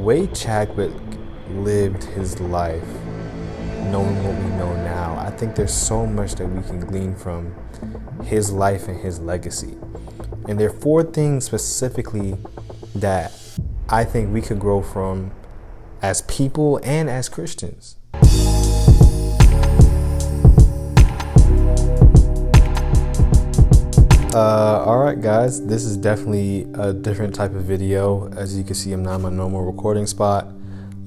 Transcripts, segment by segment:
way Chadwick lived his life, knowing what we know now, I think there's so much that we can glean from his life and his legacy. And there are 4 things specifically that I think we could grow from as people and as Christians. Alright guys, this is definitely a different type of video. As you can see, I'm not in my normal recording spot,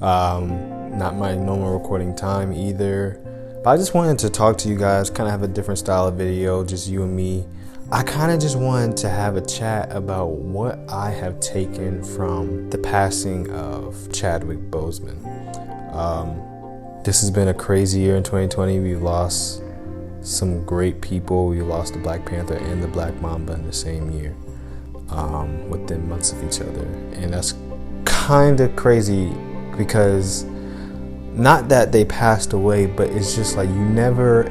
not my normal recording time either. But I just wanted to talk to you guys, kind of have a different style of video, just you and me. I kind of just wanted to have a chat about what I have taken from the passing of Chadwick Boseman. This has been a crazy year in 2020. We've lost some great people. We lost the Black Panther and the Black Mamba in the same year, within months of each other. And that's kind of crazy because not that they passed away, but it's just like you never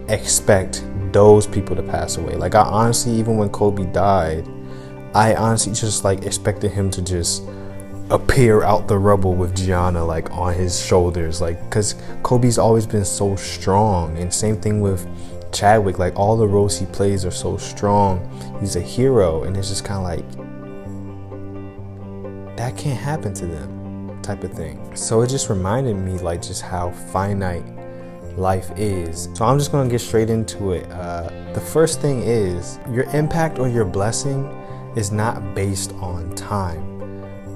expect those people to pass away. Like I honestly, even when Kobe died, I honestly just like expected him to just appear out the rubble with Gianna like on his shoulders, like because Kobe's always been so strong. And same thing with Chadwick, like all the roles he plays are so strong. He's a hero, and it's just kind of like that can't happen to them type of thing. So it just reminded me like just how finite life is. So I'm just gonna get straight into it. The first thing is your impact or your blessing is not based on time.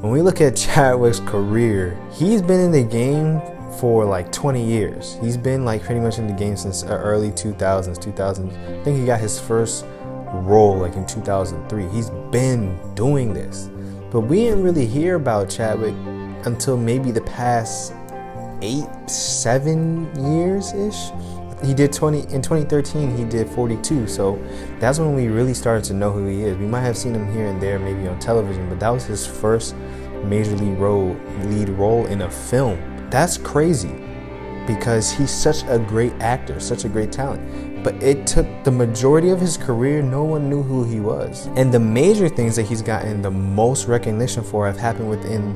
When we look at Chadwick's career, he's been in the game for like 20 years. He's been like pretty much in the game since early 2000s. I think he got his first role like in 2003. He's been doing this, but we didn't really hear about Chadwick until maybe the past 7 years ish. He did in 2013 he did 42, so that's when we really started to know who he is. We might have seen him here and there, maybe on television, but that was his first major lead role in a film. That's crazy because he's such a great actor, such a great talent. But it took the majority of his career, no one knew who he was. And the major things that he's gotten the most recognition for have happened within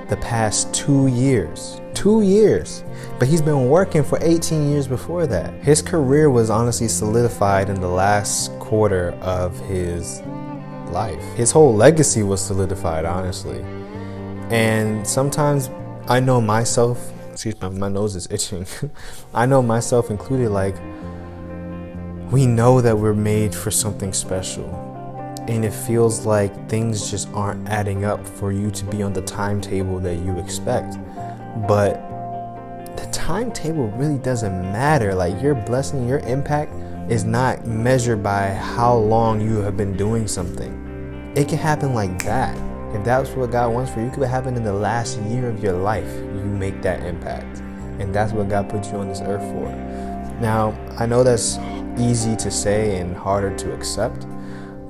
the past 2 years. 2 years. But he's been working for 18 years before that. His career was honestly solidified in the last quarter of his life. His whole legacy was solidified, honestly. And sometimes I know myself, excuse me, my nose is itching. I know myself included, like, we know that we're made for something special. And it feels like things just aren't adding up for you to be on the timetable that you expect. But the timetable really doesn't matter. Like your blessing, your impact is not measured by how long you have been doing something. It can happen like that. If that's what God wants for you, it could happen in the last year of your life. You make that impact. And that's what God put you on this earth for. Now, I know that's easy to say and harder to accept,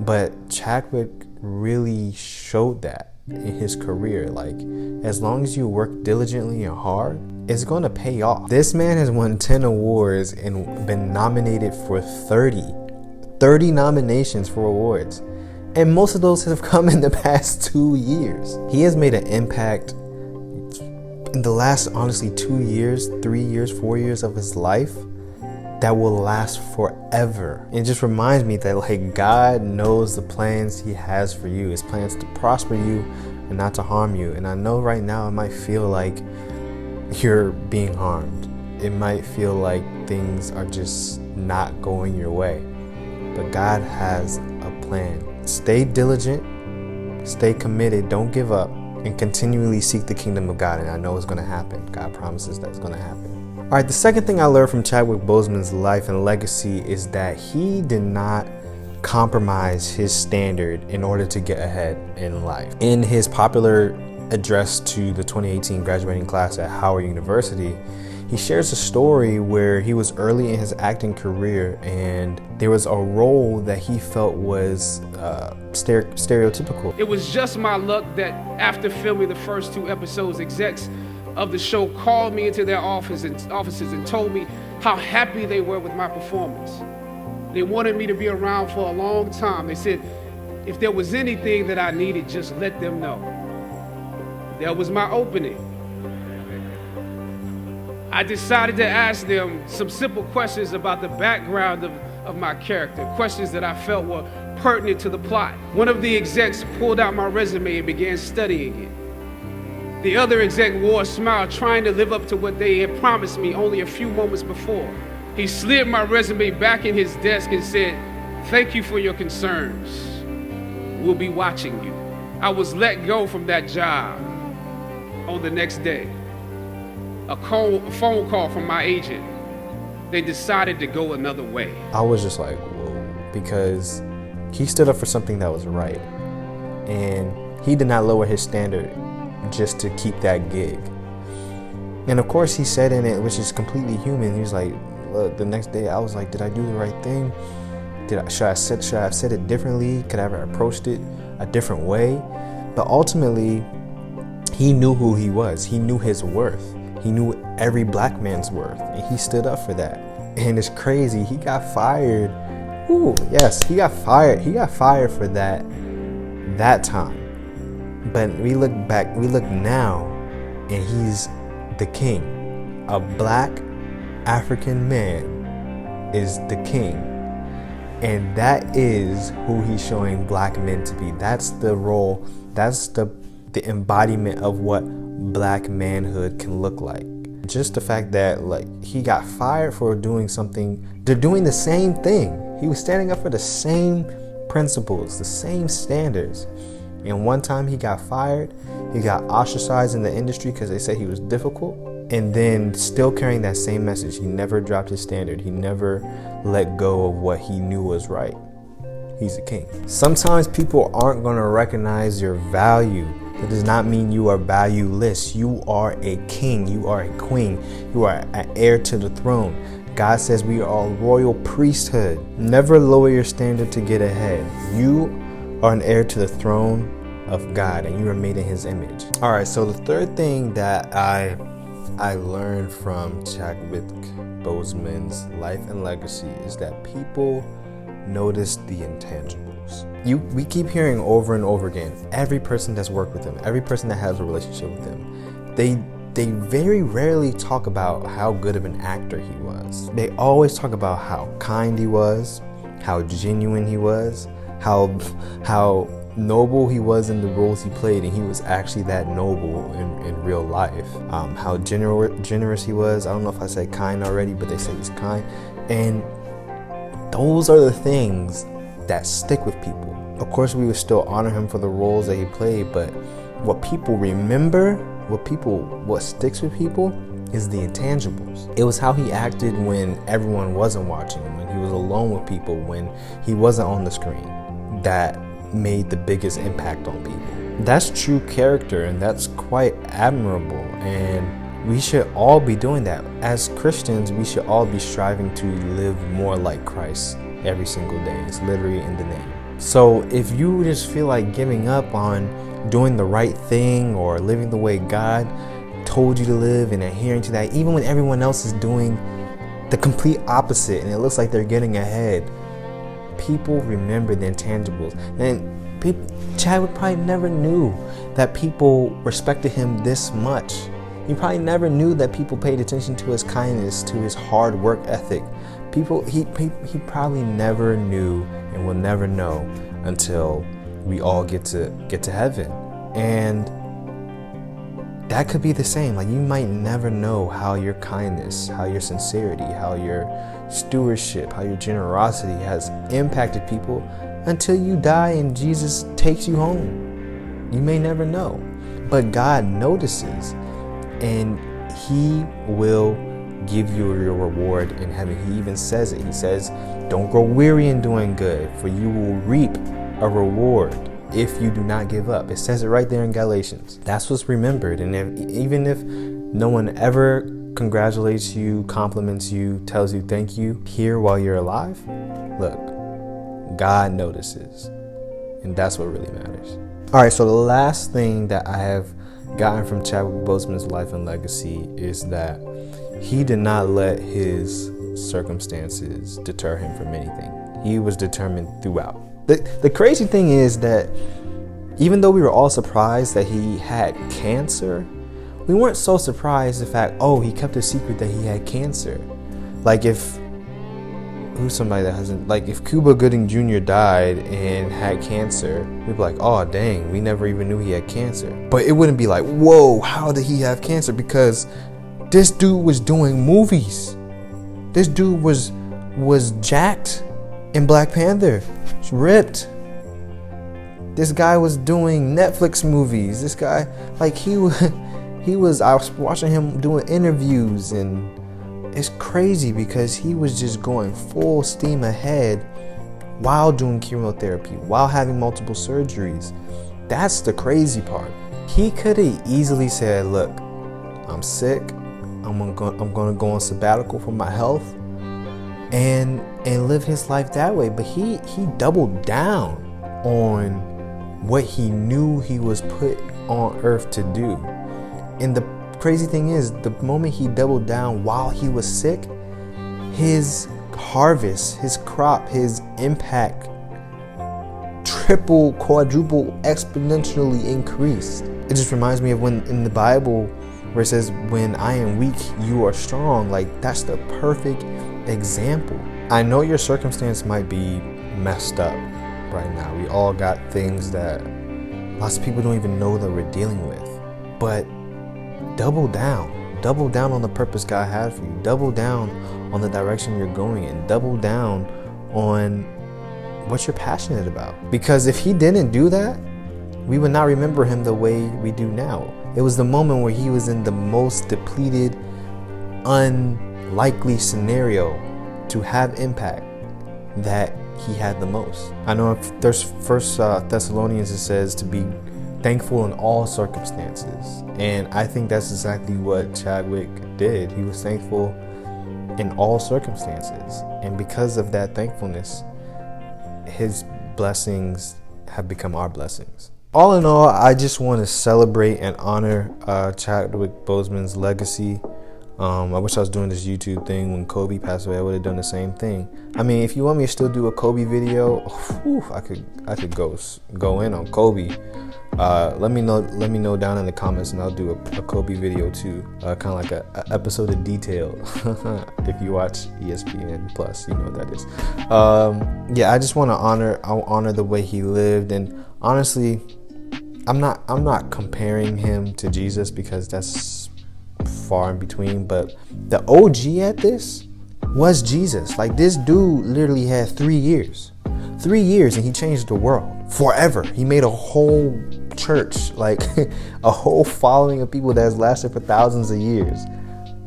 but Chadwick really showed that in his career. Like, as long as you work diligently and hard, it's going to pay off. This man has won 10 awards and been nominated for 30 nominations for awards. And most of those have come in the past 2 years. He has made an impact in the last, honestly, 2 years, 3 years, 4 years of his life that will last forever. It just reminds me that like God knows the plans he has for you. His plans to prosper you and not to harm you. And I know right now it might feel like you're being harmed. It might feel like things are just not going your way. But God has a plan. Stay diligent, stay committed, don't give up, and continually seek the kingdom of God. And I know it's going to happen. God promises that it's going to happen. All right, the second thing I learned from Chadwick Boseman's life and legacy is that he did not compromise his standard in order to get ahead in life. In his popular address to the 2018 graduating class at Howard University, he shares a story where he was early in his acting career and there was a role that he felt was stereotypical. It was just my luck that after filming the first 2 episodes, execs of the show called me into their offices and told me how happy they were with my performance. They wanted me to be around for a long time. They said, if there was anything that I needed, just let them know. That was my opening. I decided to ask them some simple questions about the background of my character, questions that I felt were pertinent to the plot. One of the execs pulled out my resume and began studying it. The other exec wore a smile, trying to live up to what they had promised me only a few moments before. He slid my resume back in his desk and said, "Thank you for your concerns. We'll be watching you." I was let go from that job on the next day. A phone call from my agent. They decided to go another way. I was just like, whoa, because he stood up for something that was right. And he did not lower his standard just to keep that gig. And of course he said in it, which is completely human, he was like, look, the next day I was like, did I do the right thing? Should I have said it differently? Could I have approached it a different way? But ultimately, he knew who he was. He knew his worth. He knew every black man's worth, and he stood up for that. And it's crazy. He got fired. Ooh, yes, he got fired. He got fired for that time. But we look now, and he's the king. A black African man is the king. And that is who he's showing black men to be. That's the role. That's the embodiment of what black manhood can look like. Just the fact that he got fired for doing something. They're doing the same thing. He was standing up for the same principles, the same standards. And one time he got fired, he got ostracized in the industry because they said he was difficult. And then still carrying that same message. He never dropped his standard. He never let go of what he knew was right. He's a king. Sometimes people aren't going to recognize your value. It does not mean you are valueless. You are a king. You are a queen. You are an heir to the throne. God says we are a royal priesthood. Never lower your standard to get ahead. You are an heir to the throne of God, and you are made in his image. All right, so the third thing that I learned from Chadwick Boseman's life and legacy is that people notice the intangibles. We keep hearing over and over again, every person that's worked with him, every person that has a relationship with him, they very rarely talk about how good of an actor he was. They always talk about how kind he was, how genuine he was, how noble he was in the roles he played, and he was actually that noble in real life. How generous he was. I don't know if I said kind already, but they say he's kind. And those are the things that stick with people. Of course, we would still honor him for the roles that he played, but what people remember, what sticks with people is the intangibles. It was how he acted when everyone wasn't watching, when he was alone with people, when he wasn't on the screen, that made the biggest impact on people. That's true character, and that's quite admirable, and we should all be doing that. As Christians, we should all be striving to live more like Christ every single day. It's literally in the name. So if you just feel like giving up on doing the right thing or living the way God told you to live and adhering to that, even when everyone else is doing the complete opposite and it looks like they're getting ahead, people remember the intangibles. And Chadwick probably never knew that people respected him this much. He probably never knew that people paid attention to his kindness, to his hard work ethic. He probably never knew and will never know until we all get to heaven. And that could be the same. Like, you might never know how your kindness, how your sincerity, how your stewardship, how your generosity has impacted people until you die and Jesus takes you home. You may never know, but God notices, and he will give you your reward in heaven. He even says it. He says, don't grow weary in doing good, for you will reap a reward if you do not give up. It says it right there in Galatians. That's what's remembered. And even if no one ever congratulates you, compliments you, tells you thank you here while you're alive, look, God notices. And that's what really matters. All right, so the last thing that I have gotten from Chadwick Boseman's life and legacy is that he did not let his circumstances deter him from anything. He was determined throughout. The crazy thing is that Even though we were all surprised that he had cancer, we weren't so surprised the fact, oh, he kept a secret that he had cancer. Like if if Cuba Gooding Jr. died and had cancer, we'd be like, oh dang, we never even knew he had cancer. But it wouldn't be like, whoa, how did he have cancer? Because this dude was doing movies. This dude was jacked in Black Panther, ripped. This guy was doing Netflix movies. This guy, like I was watching him doing interviews, and it's crazy because he was just going full steam ahead while doing chemotherapy, while having multiple surgeries. That's the crazy part. He could have easily said, look, I'm sick. I'm gonna go on sabbatical for my health and live his life that way. But he doubled down on what he knew he was put on earth to do. And the crazy thing is, the moment he doubled down while he was sick, his harvest, his crop, his impact triple, quadruple, exponentially increased. It just reminds me of when in the Bible where it says, when I am weak, you are strong. Like, that's the perfect example. I know your circumstance might be messed up right now. We all got things that lots of people don't even know that we're dealing with. But double down on the purpose God had for you. Double down on the direction you're going in. Double down on what you're passionate about. Because if he didn't do that, we would not remember him the way we do now. It was the moment where he was in the most depleted, unlikely scenario to have impact that he had the most. I know if there's First Thessalonians, it says to be thankful in all circumstances. And I think that's exactly what Chadwick did. He was thankful in all circumstances. And because of that thankfulness, his blessings have become our blessings. All in all, I just want to celebrate and honor Chadwick Boseman's legacy. I wish I was doing this YouTube thing when Kobe passed away. I would have done the same thing. I mean, if you want me to still do a Kobe video, I could go in on Kobe. Let me know down in the comments, and I'll do a Kobe video too, kind of like a episode of Detail. If you watch ESPN Plus, you know what that is. Yeah, I just want to honor the way he lived, and honestly, I'm not comparing him to Jesus because that's far in between. But the OG at this was Jesus. Like, this dude literally had 3 years, and he changed the world forever. He made a whole church, like a whole following of people that has lasted for thousands of years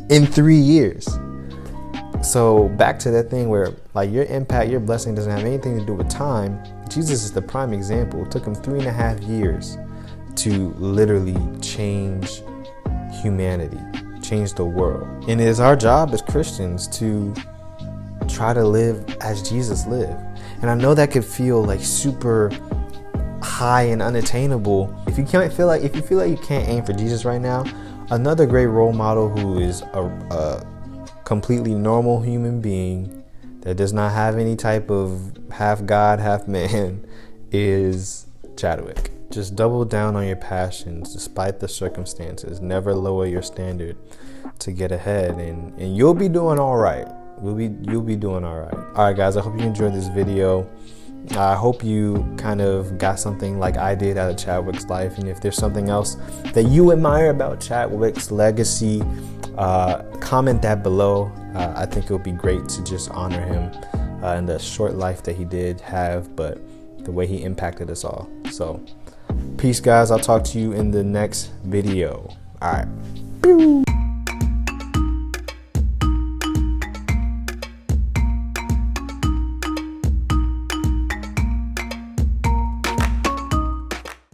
in 3 years. So back to that thing where, like, your impact, your blessing doesn't have anything to do with time. Jesus is the prime example. It took him 3.5 years to literally change humanity, change the world. And it is our job as Christians to try to live as Jesus lived. And I know that could feel like super high and unattainable. If you feel like you can't aim for Jesus right now, another great role model who is a completely normal human being that does not have any type of half God, half man is Chadwick. Just double down on your passions despite the circumstances. Never lower your standard to get ahead, and you'll be doing all right. You'll be doing all right. All right, guys, I hope you enjoyed this video. I hope you kind of got something like I did out of Chadwick's life. And if there's something else that you admire about Chadwick's legacy, comment that below. I think it would be great to just honor him in the short life that he did have, but the way he impacted us all. So peace, guys. I'll talk to you in the next video. All right.